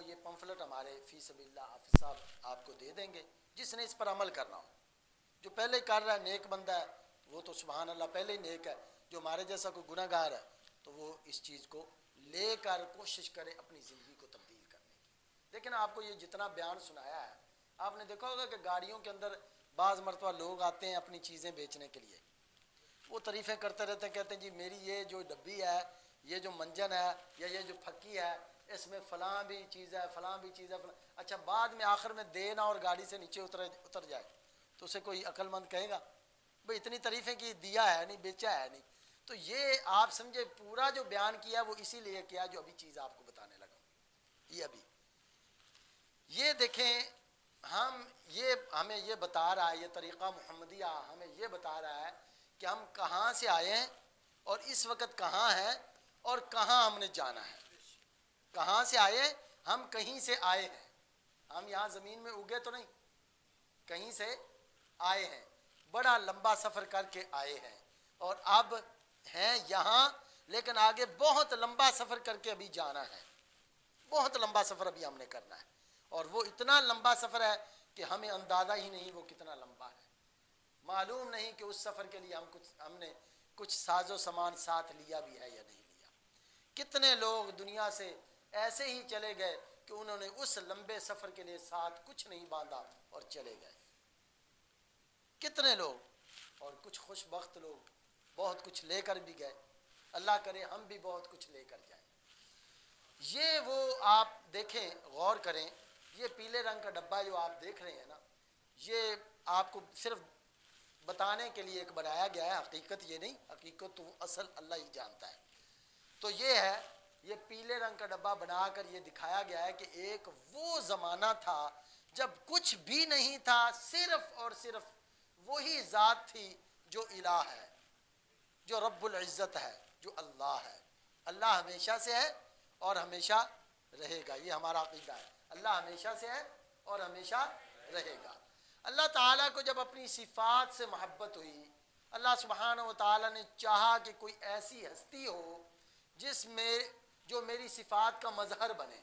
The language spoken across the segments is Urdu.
وہ یہ پمفلٹ ہمارے فی سبیل اللہ حافظ صاحب آپ کو دے دیں گے، جس نے اس پر عمل کرنا ہو۔ جو پہلے کر رہا ہے نیک بندہ ہے وہ تو سبحان اللہ پہلے ہی نیک ہے، جو ہمارے جیسا کوئی گناہ گار ہے تو وہ اس چیز کو لے کر کوشش کرے اپنی زندگی کو تبدیل کرنے کی۔ لیکن آپ کو یہ جتنا بیان سنایا ہے، آپ نے دیکھا ہوگا کہ گاڑیوں کے اندر بعض مرتبہ لوگ آتے ہیں اپنی چیزیں بیچنے کے لیے، وہ تعریفیں کرتے رہتے ہیں، کہتے ہیں جی میری یہ جو ڈبی ہے، یہ جو منجن ہے یا یہ جو پھکی ہے، اس میں فلاں بھی چیز ہے، فلاں بھی چیز ہے، فلاں۔ اچھا بعد میں آخر میں دے نہ اور گاڑی سے نیچے اتر جائے تو اسے کوئی عقل مند کہے گا بھئی اتنی تعریفیں کی، دیا ہے نہیں، بیچا ہے نہیں۔ تو یہ آپ سمجھے پورا جو بیان کیا وہ اسی لیے کیا جو ابھی چیز آپ کو بتانے لگا ہوں۔ یہ ابھی یہ دیکھیں، ہمیں یہ بتا رہا ہے، یہ طریقہ محمدیہ ہمیں یہ بتا رہا ہے کہ ہم کہاں سے آئے ہیں اور اس وقت کہاں ہیں اور کہاں ہم نے جانا ہے۔ کہاں سے آئے؟ ہم کہیں سے آئے ہیں، ہم یہاں زمین میں اگے تو نہیں، کہیں سے آئے ہیں، بڑا لمبا سفر کر کے آئے ہیں اور اب ہیں یہاں، لیکن آگے بہت لمبا سفر کر کے ابھی جانا ہے، بہت لمبا سفر ابھی ہم نے کرنا ہے، اور وہ اتنا لمبا سفر ہے کہ ہمیں اندازہ ہی نہیں وہ کتنا لمبا ہے۔ معلوم نہیں کہ اس سفر کے لیے ہم نے کچھ ساز و سامان ساتھ لیا بھی ہے یا نہیں لیا۔ کتنے لوگ دنیا سے ایسے ہی چلے گئے کہ انہوں نے اس لمبے سفر کے لیے ساتھ کچھ نہیں باندھا اور چلے گئے۔ کتنے لوگ، اور کچھ خوش بخت لوگ بہت کچھ لے کر بھی گئے، اللہ کرے ہم بھی بہت کچھ لے کر جائیں۔ یہ وہ آپ دیکھیں، غور کریں، یہ پیلے رنگ کا ڈبہ جو آپ دیکھ رہے ہیں نا، یہ آپ کو صرف بتانے کے لیے ایک بنایا گیا ہے، حقیقت یہ نہیں، حقیقت تو اصل اللہ ہی جانتا ہے۔ تو یہ ہے، یہ پیلے رنگ کا ڈبہ بنا کر یہ دکھایا گیا ہے کہ ایک وہ زمانہ تھا جب کچھ بھی نہیں تھا، صرف اور صرف وہی ذات تھی جو الہ ہے، جو رب العزت ہے، جو اللہ ہے۔ اللہ ہمیشہ سے ہے اور ہمیشہ رہے گا، یہ ہمارا عقیدہ ہے۔ اللہ ہمیشہ سے ہے اور ہمیشہ رہے گا۔ اللہ تعالیٰ کو جب اپنی صفات سے محبت ہوئی، اللہ سبحانہ و تعالیٰ نے چاہا کہ کوئی ایسی ہستی ہو جس میں جو میری صفات کا مظہر بنے،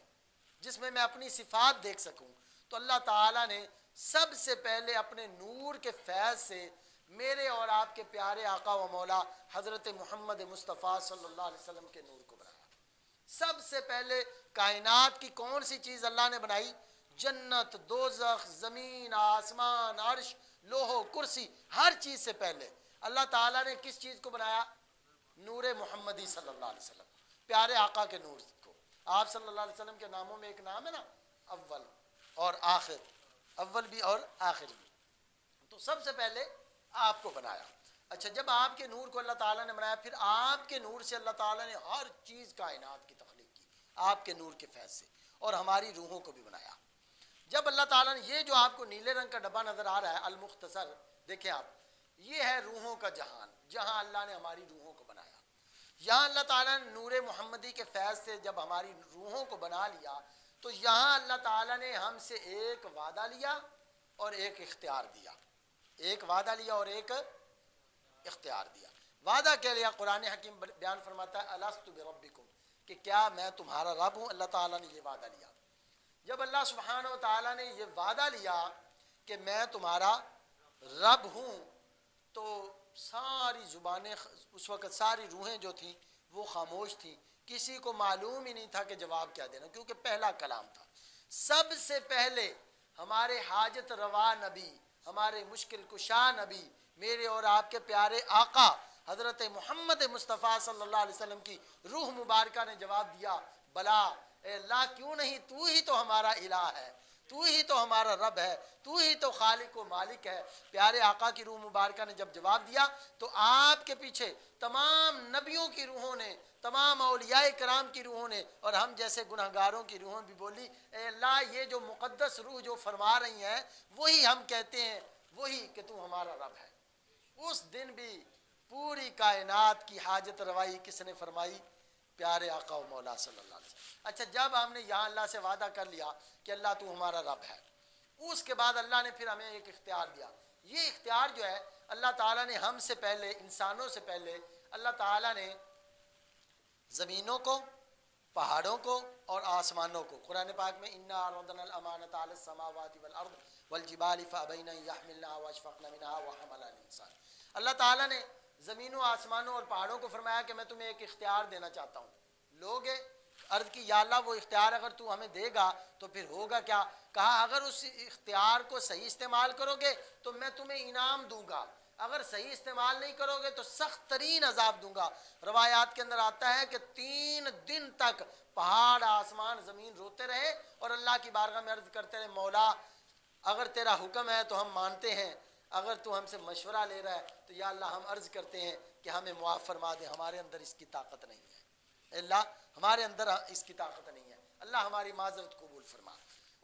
جس میں اپنی صفات دیکھ سکوں، تو اللہ تعالیٰ نے سب سے پہلے اپنے نور کے فیض سے میرے اور آپ کے پیارے آقا و مولا حضرت محمد مصطفیٰ صلی اللہ علیہ وسلم کے نور کو بنایا۔ سب سے پہلے کائنات کی کون سی چیز اللہ نے بنائی؟ جنت، دوزخ، زمین، آسمان، عرش، لوح و کرسی، ہر چیز سے پہلے اللہ تعالیٰ نے کس چیز کو بنایا؟ نور محمدی صلی اللہ علیہ وسلم، پیارے آقا کے نور کو۔ آپ صلی اللہ علیہ وسلم کے ناموں میں ایک نام ہے نا، اول اور آخر، اول بھی اور آخر بھی، تو سب سے پہلے آپ کو بنایا۔ اچھا، جب آپ کے نور کو اللہ تعالیٰ نے بنایا، پھر آپ کے نور سے اللہ تعالیٰ نے ہر چیز کائنات کی تخلیق کی، آپ کے نور کے فیض سے، اور ہماری روحوں کو بھی بنایا۔ جب اللہ تعالیٰ نے یہ جو آپ کو نیلے رنگ کا ڈبہ نظر آ رہا ہے المختصر، دیکھیں آپ، یہ ہے روحوں کا جہان، جہاں اللہ نے ہماری روحوں کو بنایا۔ یہاں اللہ تعالیٰ نے نور محمدی کے فیض سے جب ہماری روحوں کو بنا لیا، تو یہاں اللہ تعالیٰ نے ہم سے ایک وعدہ لیا اور ایک اختیار دیا، ایک وعدہ لیا اور ایک اختیار دیا۔ وعدہ کیا لیا؟ قرآن حکیم بیان فرماتا ہے الست بربکم، کہ کیا میں تمہارا رب ہوں؟ اللہ تعالیٰ نے یہ وعدہ لیا۔ جب اللہ سبحانہ و تعالیٰ نے یہ وعدہ لیا کہ میں تمہارا رب ہوں، تو ساری زبانیں اس وقت، ساری روحیں جو تھیں وہ خاموش تھیں، کسی کو معلوم ہی نہیں تھا کہ جواب کیا دینا، کیونکہ پہلا کلام تھا۔ سب سے پہلے ہمارے حاجت روا نبی، ہمارے مشکل کشا نبی، میرے اور آپ کے پیارے آقا حضرت محمد مصطفیٰ صلی اللہ علیہ وسلم کی روح مبارکہ نے جواب دیا، بلا اے اللہ، کیوں نہیں، تو ہی تو ہمارا الہ ہے، تو ہی تو ہمارا رب ہے، تو ہی تو خالق و مالک ہے۔ پیارے آقا کی روح مبارکہ نے جب جواب دیا، تو آپ کے پیچھے تمام نبیوں کی روحوں نے، تمام اولیاء کرام کی روحوں نے، اور ہم جیسے گناہگاروں کی روحوں بھی بولی، اے اللہ، یہ جو مقدس روح جو فرما رہی ہیں وہی ہم کہتے ہیں، وہی کہ تو ہمارا رب ہے۔ اس دن بھی پوری کائنات کی حاجت روائی کس نے فرمائی؟ پیارے آقا و مولا صلی اللہ علیہ وسلم۔ اچھا، جب ہم نے یہاں اللہ سے وعدہ کر لیا کہ اللہ تو ہمارا رب ہے، اس کے بعد اللہ نے پھر ہمیں ایک اختیار دیا۔ یہ اختیار جو ہے اللہ تعالیٰ نے ہم سے پہلے، انسانوں سے پہلے، اللہ تعالیٰ نے زمینوں کو، پہاڑوں کو اور آسمانوں کو. قرآن پاک میں انا عرضنا الامانۃ علی السماوات والارض والجبال فابین ان یحملنها واشفقن منها وحملها الانسان. اللہ تعالیٰ نے زمینوں آسمانوں اور پہاڑوں کو فرمایا کہ میں تمہیں ایک اختیار دینا چاہتا ہوں. لوگ عرض کی یا اللہ وہ اختیار اگر تو ہمیں دے گا تو پھر ہوگا کیا؟ کہا اگر اس اختیار کو صحیح استعمال کرو گے تو میں تمہیں انعام دوں گا، اگر صحیح استعمال نہیں کرو گے تو سخت ترین عذاب دوں گا. روایات کے اندر آتا ہے کہ 3 دن تک پہاڑ آسمان زمین روتے رہے اور اللہ کی بارگاہ میں عرض کرتے رہے مولا اگر تیرا حکم ہے تو ہم مانتے ہیں، اگر تو ہم سے مشورہ لے رہا ہے تو یا اللہ ہم عرض کرتے ہیں کہ ہمیں معاف فرما دے، ہمارے اندر اس کی طاقت نہیں ہے. اللہ ہمارے اندر اس کی طاقت نہیں ہے، اللہ ہماری معذرت قبول فرما.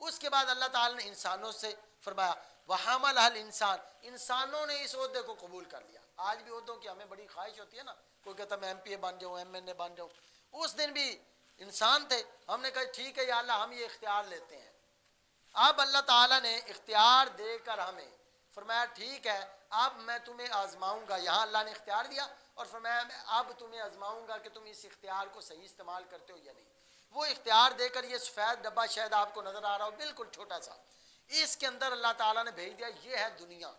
اس کے بعد اللہ تعالیٰ نے انسانوں سے فرمایا وَحَمَلَهَا الْإِنسَانُ، انسانوں نے اس عہدے کو قبول کر لیا. آج بھی عہدوں کی ہمیں بڑی خواہش ہوتی ہے نا، کوئی کہتا میں MP بن جاؤں، MNA بن جاؤں. اس دن بھی انسان تھے، ہم نے کہا ٹھیک ہے یا اللہ ہم یہ اختیار لیتے ہیں. اب اللہ تعالیٰ نے اختیار دے کر ہمیں فرمایا ٹھیک ہے اب میں تمہیں آزماؤں گا. یہاں اللہ نے اختیار دیا اور فرمایا میں اب تمہیں آزماؤں گا کہ تم اس اختیار کو صحیح استعمال کرتے ہو یا نہیں. وہ اختیار دے کر یہ سفید ڈبہ شاید آپ کو نظر آ رہا ہو بالکل چھوٹا سا، اس کے اندر اللہ تعالیٰ نے بھیج دیا. یہ ہے دنیا.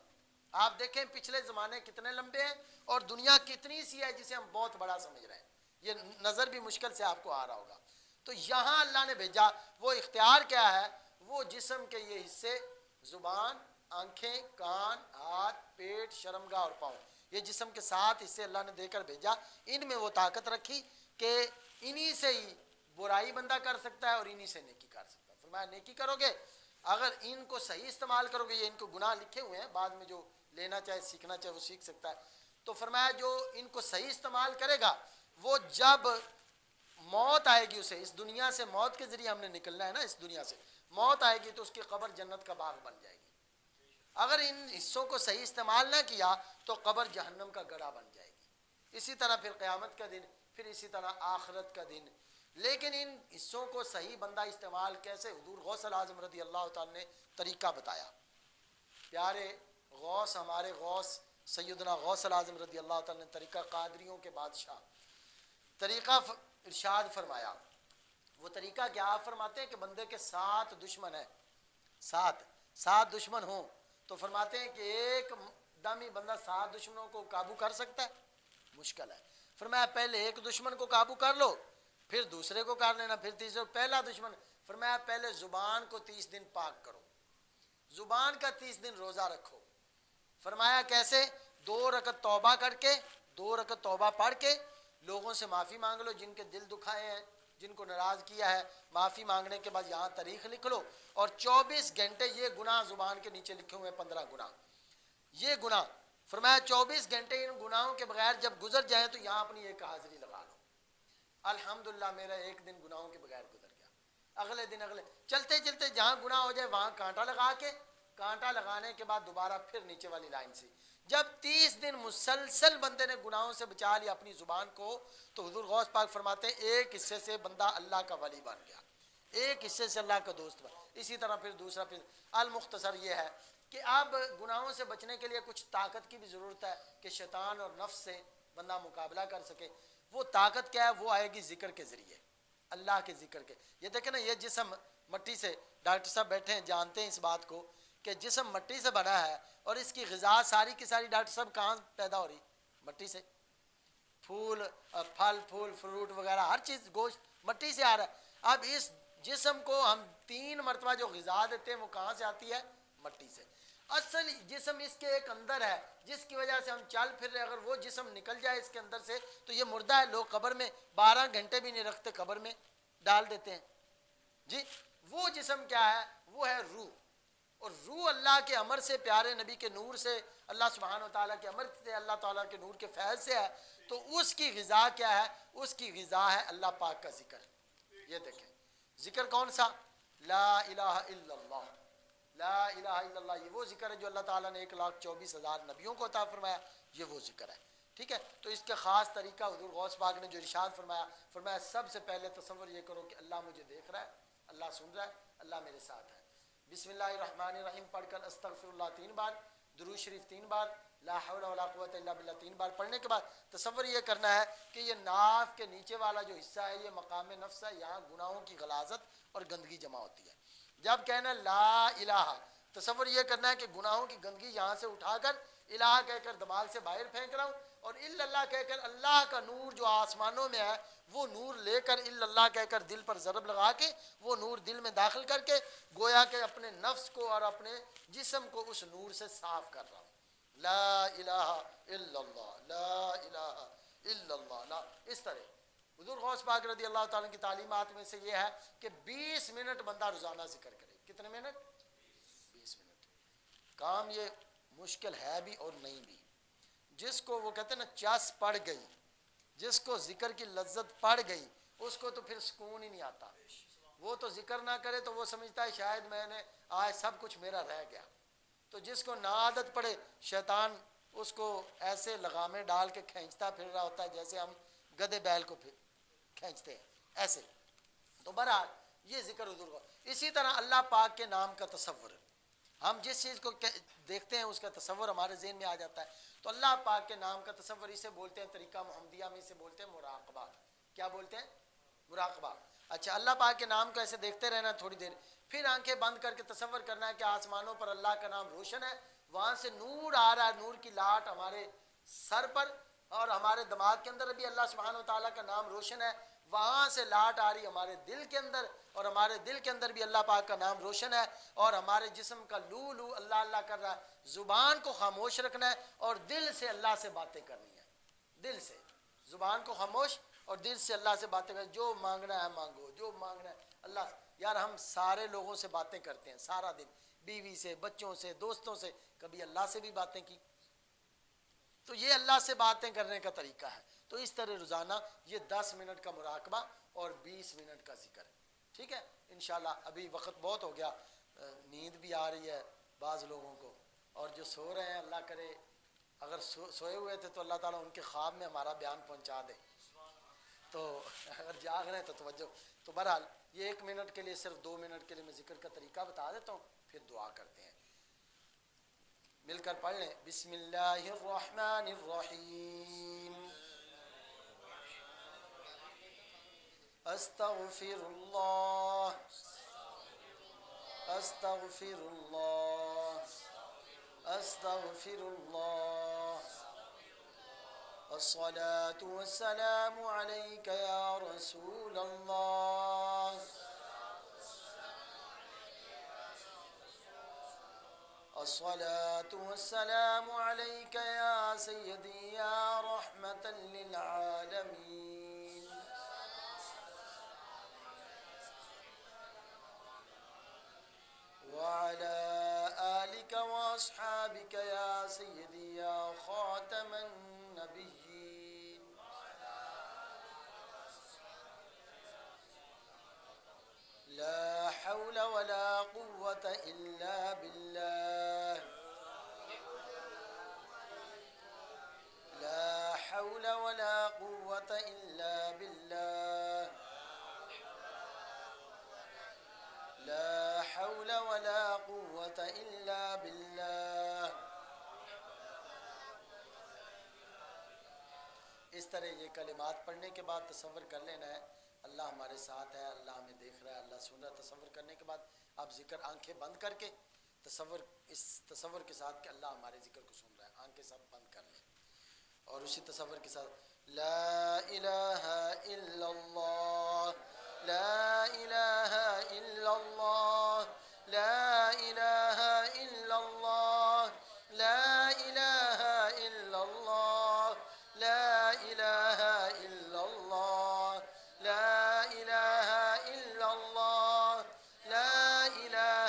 آپ دیکھیں پچھلے زمانے کتنے لمبے ہیں اور دنیا کتنی سی ہے جسے ہم بہت بڑا سمجھ رہے ہیں. یہ نظر بھی مشکل سے آپ کو آ رہا ہوگا. تو یہاں اللہ نے بھیجا. وہ اختیار کیا ہے؟ وہ جسم کے یہ حصے زبان، آنکھیں، کان، ہاتھ، پیٹ، شرمگاہ اور پاؤں، یہ جسم کے 7 حصے اللہ نے دے کر بھیجا. ان میں وہ طاقت رکھی کہ انہی سے ہی برائی بندہ کر سکتا ہے اور انہی سے نیکی کر سکتا ہے. فرمایا نیکی کرو گے اگر ان کو صحیح استعمال کرو گے، یہ ان کو گناہ لکھے ہوئے ہیں، بعد میں جو لینا چاہے سیکھنا چاہے وہ سیکھ سکتا ہے. تو فرمایا جو ان کو صحیح استعمال کرے گا وہ جب موت آئے گی اسے، اس دنیا سے موت کے ذریعے ہم نے نکلنا ہے نا، اس دنیا سے موت آئے گی تو اس کی قبر جنت کا باغ بن جائے گی. اگر ان حصوں کو صحیح استعمال نہ کیا تو قبر جہنم کا گڑھا بن جائے گی. اسی طرح پھر قیامت کا دن، پھر اسی طرح آخرت کا دن. لیکن ان حصوں کو صحیح بندہ استعمال کیسے؟ حضور غوث اعظم رضی اللہ تعالیٰ نے طریقہ بتایا. پیارے غوث، ہمارے غوث سیدنا غوث اعظم رضی اللہ تعالیٰ نے طریقہ قادریوں کے بادشاہ طریقہ ارشاد فرمایا. وہ طریقہ کیا؟ آپ فرماتے ہیں کہ بندے کے 7 دشمن ہیں، 7 دشمن ہوں تو فرماتے ہیں کہ ایک دم ہی بندہ 7 دشمنوں کو قابو کر سکتا ہے؟ مشکل ہے. فرمایا پہلے ایک دشمن کو قابو کر لو، پھر دوسرے کو کر لینا، پھر تیسرے. پہلا دشمن فرمایا پہلے زبان کو 30 دن پاک کرو، زبان کا 30 دن روزہ رکھو. فرمایا کیسے؟ 2 رکعت توبہ کر کے، 2 رکعت توبہ پڑھ کے لوگوں سے معافی مانگ لو جن کے دل دکھائے ہیں، جن کو ناراض کیا ہے. معافی مانگنے کے بعد یہاں تاریخ لکھ لو اور 24 گھنٹے یہ گناہ زبان کے نیچے لکھے ہوئے ہیں 15 گناہ، یہ گناہ. فرمایا 24 گھنٹے ان گناہوں کے بغیر جب گزر جائیں تو یہاں اپنی ایک حاضری لگا لو. الحمدللہ میرا ایک دن گناہوں کے بغیر گزر گیا. اگلے دن چلتے چلتے جہاں گناہ ہو جائے وہاں کانٹا لگا کے، کانٹا لگانے کے بعد دوبارہ پھر نیچے والی لائن سے. جب 30 دن مسلسل بندے نے گناہوں سے بچا لیا اپنی زبان کو تو حضور غوث پاک فرماتے ہیں ایک حصے سے بندہ اللہ کا ولی بن گیا، ایک حصے سے اللہ کا دوست بن. اسی طرح پھر دوسرا. پھر المختصر یہ ہے کہ اب گناہوں سے بچنے کے لیے کچھ طاقت کی بھی ضرورت ہے کہ شیطان اور نفس سے بندہ مقابلہ کر سکے. وہ طاقت کیا ہے؟ وہ آئے گی ذکر کے ذریعے، اللہ کے ذکر کے. یہ دیکھیں نا یہ جسم مٹی سے، ڈاکٹر صاحب بیٹھے ہیں جانتے ہیں اس بات کو کہ جسم مٹی سے بنا ہے اور اس کی غذا ساری کی ساری ڈاکٹر صاحب کہاں پیدا ہو رہی؟ مٹی سے. پھول، پھل پھول، فروٹ وغیرہ ہر چیز، گوشت مٹی سے آ رہا ہے. اب اس جسم کو ہم 3 مرتبہ جو غذا دیتے ہیں وہ کہاں سے آتی ہے؟ مٹی سے. اصل جسم اس کے ایک اندر ہے جس کی وجہ سے ہم چل پھر رہے. اگر وہ جسم نکل جائے اس کے اندر سے تو یہ مردہ ہے. لوگ قبر میں 12 گھنٹے بھی نہیں رکھتے، قبر میں ڈال دیتے ہیں. جی وہ جسم کیا ہے؟ وہ ہے روح. اور روح اللہ کے امر سے، پیارے نبی کے نور سے، اللہ سبحانہ و تعالیٰ کے امر سے، اللہ تعالیٰ کے نور کے فیض سے ہے. تو اس کی غذا کیا ہے؟ اس کی غذا ہے اللہ پاک کا ذکر. یہ دیکھیں ذکر کون سا؟ لا الہ الا اللہ، لا الہ الا اللہ. یہ وہ ذکر ہے جو اللہ تعالیٰ نے 1,24,000 نبیوں کو عطا فرمایا. یہ وہ ذکر ہے. ٹھیک ہے. تو اس کا خاص طریقہ حضور غوث پاک نے جو ارشاد فرمایا، فرمایا سب سے پہلے تصور یہ کرو کہ اللہ مجھے دیکھ رہا ہے، اللہ سن رہا ہے، اللہ میرے ساتھ ہے. بسم اللہ الرحمن الرحیم پڑھ کر استغفر اللہ 3 بار، درود شریف 3 بار، لا حول ولا قوت الا باللہ 3 بار پڑھنے کے بعد تصور یہ کرنا ہے کہ یہ ناف کے نیچے والا جو حصہ ہے یہ مقام نفس ہے، یہاں گناہوں کی غلاظت اور گندگی جمع ہوتی ہے. جب کہنا لا الہ، تصور یہ کرنا ہے کہ گناہوں کی گندگی یہاں سے اٹھا کر الہ کہہ کر دماغ سے باہر پھینک رہا ہوں، اور الا اللہ کہہ کر اللہ کا نور جو آسمانوں میں ہے وہ نور لے کر الا اللہ کہہ کر دل پر ضرب لگا کے وہ نور دل میں داخل کر کے گویا کہ اپنے نفس کو اور اپنے جسم کو اس نور سے صاف کر رہا ہوں. لا الہ الا اللہ، لا الہ الا اللہ، لا. اس طرح حضور غوث پاک رضی اللہ تعالیٰ کی تعلیمات میں سے یہ ہے کہ 20 منٹ بندہ روزانہ ذکر کرے. کتنے منٹ؟ 20 منٹ. کام یہ مشکل ہے بھی اور نہیں بھی. جس کو وہ کہتے ہیں نا چس پڑ گئی، جس کو ذکر کی لذت پڑ گئی اس کو تو پھر سکون ہی نہیں آتا. وہ تو ذکر نہ کرے تو وہ سمجھتا ہے شاید میں نے آج سب کچھ میرا رہ گیا. تو جس کو نہ عادت پڑے شیطان اس کو ایسے لگامے ڈال کے کھینچتا پھر رہا ہوتا ہے جیسے ہم گدے بیل کو کھینچتے ہیں ایسے. تو بہرحال یہ ذکر حضور کو. اسی طرح اللہ پاک کے نام کا تصور، ہم جس چیز کو دیکھتے ہیں اس کا تصور ہمارے ذہن میں آ جاتا ہے. تو اللہ پاک کے نام کا تصور اسے بولتے ہیں، طریقہ محمدیہ میں اسے بولتے ہیں مراقبہ. کیا بولتے ہیں؟ مراقبہ. اچھا، اللہ پاک کے نام کو ایسے دیکھتے رہنا تھوڑی دیر، پھر آنکھیں بند کر کے تصور کرنا ہے کہ آسمانوں پر اللہ کا نام روشن ہے، وہاں سے نور آ رہا ہے، نور کی لاٹ ہمارے سر پر اور ہمارے دماغ کے اندر بھی اللہ سبحانہ و تعالیٰ کا نام روشن ہے، وہاں سے لاٹ آ رہی ہمارے دل کے اندر اور ہمارے دل کے اندر بھی اللہ پاک کا نام روشن ہے، اور ہمارے جسم کا لو لو اللہ اللہ کر رہا ہے. زبان کو خاموش رکھنا ہے اور دل سے اللہ سے باتیں کرنی ہے. دل سے زبان کو خاموش اور دل سے اللہ سے باتیں کریں. جو مانگنا ہے مانگو، جو مانگنا ہے اللہ. یار ہم سارے لوگوں سے باتیں کرتے ہیں سارا دن، بیوی سے، بچوں سے، دوستوں سے، کبھی اللہ سے بھی باتیں کی؟ تو یہ اللہ سے باتیں کرنے کا طریقہ ہے. تو اس طرح روزانہ یہ 10 منٹ کا مراقبہ اور 20 منٹ کا ذکر. ٹھیک ہے انشاءاللہ. ابھی وقت بہت ہو گیا، نیند بھی آ رہی ہے بعض لوگوں کو، اور جو سو رہے ہیں اللہ کرے اگر سوئے ہوئے تھے تو اللہ تعالیٰ ان کے خواب میں ہمارا بیان پہنچا دے. تو اگر جاگ رہے ہیں تو توجہ. تو بہرحال یہ 1 منٹ کے لیے، صرف 2 منٹ کے لیے میں ذکر کا طریقہ بتا دیتا ہوں، پھر دعا کرتے ہیں. مل کر پڑھ لیں. بسم اللہ الرحمن الرحیم. استغفر اللہ، استغفر اللہ، استغفر اللہ. الصلاة والسلام عليك يا رسول الله. الصلاة والسلام عليك يا سيدي يا رحمة للعالمين. وعلى آلك وأصحابك يا سيدي يا خاتم النبيين. لا حول ولا قوة إلا بالله. لا حول ولا قوة إلا بالله. لا حول ولا قوة إلا بالله. اس طرح یہ کلمات پڑھنے کے بعد تصور کر لینا ہے اللہ ہمارے ساتھ ہے، اللہ ہمیں دیکھ رہا ہے، اللہ سن رہا ہے. تصور کرنے کے بعد آپ ذکر آنکھیں بند کر کے تصور، اس تصور کے ساتھ کہ اللہ ہمارے ذکر کو سن رہا ہے، آنکھیں سب بند کر لیں اور اسی تصور کے ساتھ لا الہ الا اللہ، لا الہ الا اللہ، لا الہ الا اللہ، لا الہ الا اللہ، لا الہ الا اللہ، لا الہ الا اللہ، لا الہ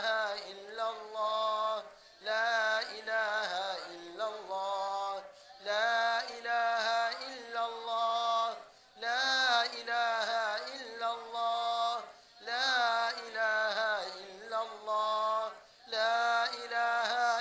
الا اللہ، لا الہ الا اللہ، لا الہ الا اللہ، لا الہ الا اللہ، لا الہ الا اللہ، لا الہ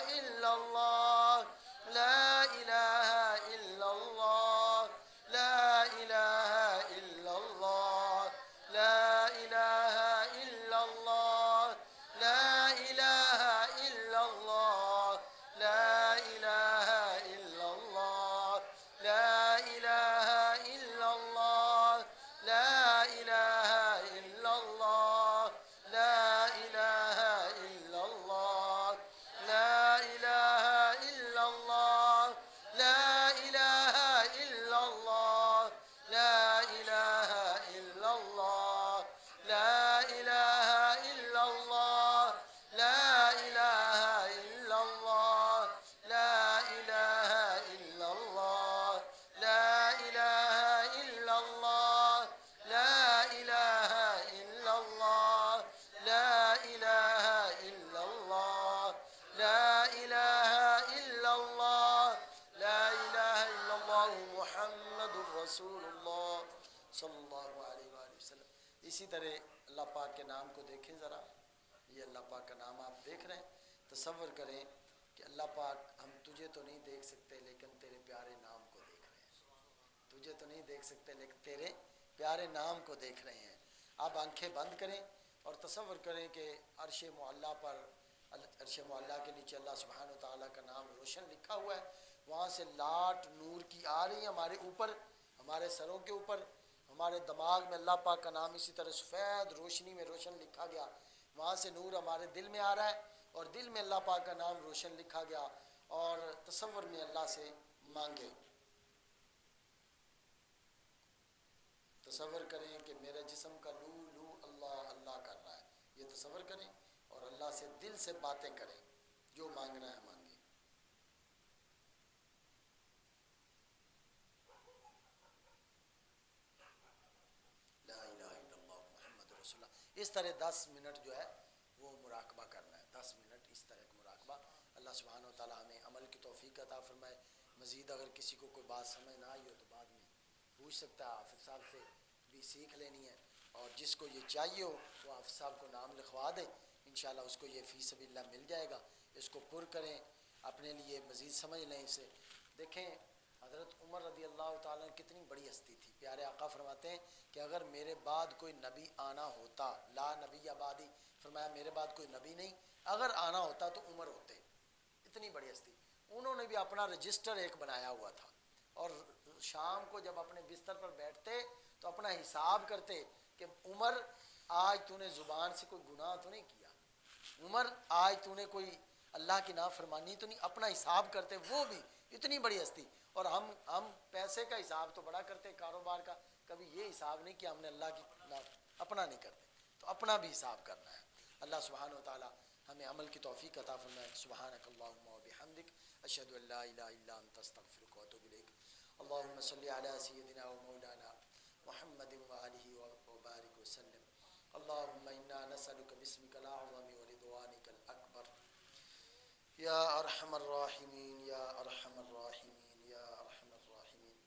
رسول اللہ صلی اللہ علیہ وآلہ وسلم۔ اسی طرح اللہ پاک کے نام کو دیکھیں ذرا، یہ اللہ پاک کا نام آپ دیکھ رہے ہیں، تصور کریں کہ اللہ پاک ہم تجھے تو نہیں دیکھ سکتے لیکن تیرے پیارے نام کو دیکھ رہے ہیں، تجھے تو نہیں دیکھ سکتے لیکن تیرے پیارے نام کو دیکھ رہے ہیں۔ آپ آنکھیں بند کریں اور تصور کریں کہ عرش معلیٰ پر، عرش معلیٰ کے نیچے اللہ سبحانہ و تعالیٰ کا نام روشن لکھا ہوا ہے، وہاں سے لاٹ نور کی آ رہی ہے ہمارے اوپر، ہمارے سروں کے اوپر، ہمارے دماغ میں اللہ پاک کا نام اسی طرح سفید روشنی میں روشن لکھا گیا، وہاں سے نور ہمارے دل میں آ رہا ہے اور دل میں اللہ پاک کا نام روشن لکھا گیا، اور تصور میں اللہ سے مانگے۔ تصور کریں کہ میرے جسم کا لو لو اللہ اللہ کر رہا ہے، یہ تصور کریں اور اللہ سے دل سے باتیں کریں، جو مانگنا ہے مانگیں۔ لا الہ الا اللہ محمد رسول اللہ، اس طرح 10 منٹ جو ہے وہ مراقبہ کرنا ہے، 10 منٹ اس طرح کا مراقبہ۔ اللہ سبحانہ و تعالی ہمیں عمل کی توفیق عطا فرمائے۔ مزید اگر کسی کو کوئی بات سمجھ نہ آئی ہو تو بعد میں پوچھ سکتا ہے، حافظ صاحب سے بھی سیکھ لینی ہے، اور جس کو یہ چاہیے ہو وہ حافظ صاحب کو نام لکھوا دے، انشاءاللہ اس کو یہ فی سبیل اللہ مل جائے گا، اس کو پر کریں، اپنے لیے مزید سمجھ لیں اسے۔ دیکھیں حضرت عمر رضی اللہ تعالیٰ کتنی بڑی ہستی تھی، پیارے آقا فرماتے ہیں کہ اگر میرے بعد کوئی نبی آنا ہوتا، لا نبی آبادی، فرمایا میرے بعد کوئی نبی نہیں، اگر آنا ہوتا تو عمر ہوتے، اتنی بڑی ہستی۔ انہوں نے بھی اپنا رجسٹر ایک بنایا ہوا تھا، اور شام کو جب اپنے بستر پر بیٹھتے تو اپنا حساب کرتے کہ عمر آج تو نے زبان سے کوئی گناہ تو نہیں کیا، عمر آج تو نے کوئی اللہ کی نافرمانی تو نہیں، اپنا حساب کرتے، وہ بھی اتنی بڑی ہستی۔ اور ہم پیسے کا حساب تو بڑا کرتے، کاروبار کا، کبھی یہ حساب نہیں کہ ہم نے اللہ کی اپنا نہیں کرتے، تو اپنا بھی حساب کرنا ہے۔ اللہ سبحانہ و تعالی ہمیں عمل کی توفیق عطا فرمائے۔ سبحانک اللہم و بحمدک، اشہد ان لا الہ الا انت، استغفرک و اتوب الیک۔ اللہم صلی علی سیدنا و مولانا محمد وآلہ وبارک وسلم۔ اللہم انا نسألک باسمک الاعظم ورضوانک الاکبر، یا ارحم الراحمین یا ارحم الراحمین یا ارحم الراحمین۔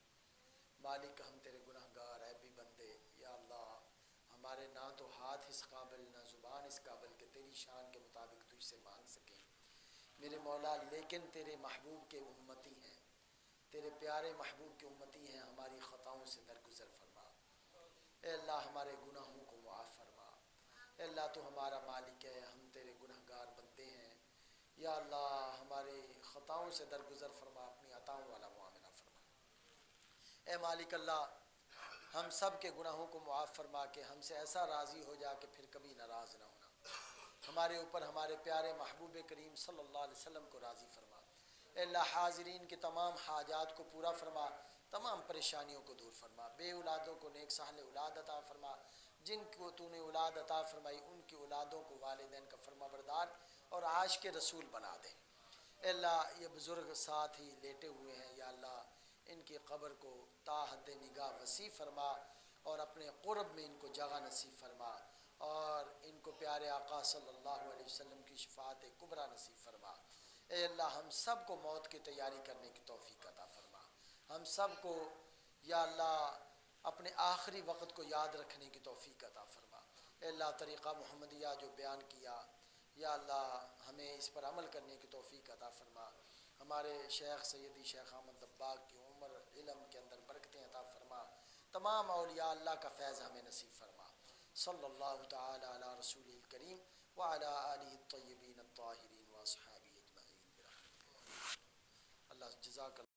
مالک ہم تیرے گناہ گار عیبی بندے، یا اللہ ہمارے نہ تو ہاتھ اس قابل نہ زبان اس قابل کہ تیری شان کے مطابق تجھ سے مانگ سکیں میرے مولا، لیکن تیرے محبوب کے امتی ہیں، تیرے پیارے محبوب کے امتی ہیں، ہماری خطاؤں سے درگزر فرما۔ اے اللہ ہمارے گناہوں کو معاف فرما، اے اللہ تو ہمارا مالک ہے، ہم تیرے گناہ گار بندے ہیں، یا اللہ ہمارے خطاؤں سے درگزر فرما، اپنی عطاؤں والا معاملہ فرما۔ اے مالک اللہ ہم سب کے گناہوں کو معاف فرما کے ہم سے ایسا راضی ہو جا کہ پھر کبھی ناراض نہ ہونا، ہمارے اوپر ہمارے پیارے محبوب کریم صلی اللہ علیہ وسلم کو راضی فرما۔ اے اللہ حاضرین کے تمام حاجات کو پورا فرما، تمام پریشانیوں کو دور فرما، بے اولادوں کو نیک صالح اولاد عطا فرما، جن کو تو نے اولاد عطا فرمائی ان کی اولادوں کو والدین کا فرما بردار اور عاشق رسول بنا دے۔ اے اللہ یہ بزرگ ساتھ ہی لیٹے ہوئے ہیں، یا اللہ ان کی قبر کو تا حد نگاہ وسیع فرما، اور اپنے قرب میں ان کو جگہ نصیب فرما، اور ان کو پیارے آقا صلی اللہ علیہ وسلم کی شفاعت کبریٰ نصیب فرما۔ اے اللہ ہم سب کو موت کی تیاری کرنے کی توفیق عطا فرما، ہم سب کو یا اللہ اپنے آخری وقت کو یاد رکھنے کی توفیق عطا فرما۔ اے اللہ طریقہ محمدیہ جو بیان کیا، یا اللہ ہمیں اس پر عمل کرنے کی توفیق عطا فرما۔ ہمارے شیخ سیدی شیخ احمد دباغ کی عمر علم کے اندر برکتیں عطا فرما، تمام اولیاء اللہ کا فیض ہمیں نصیب فرما۔ صلی اللہ تعالی علی رسول الکریم وعلی آلہ الطیبین الطاہرین واصحابہ اجمعین۔ اللہ جزاک اللہ۔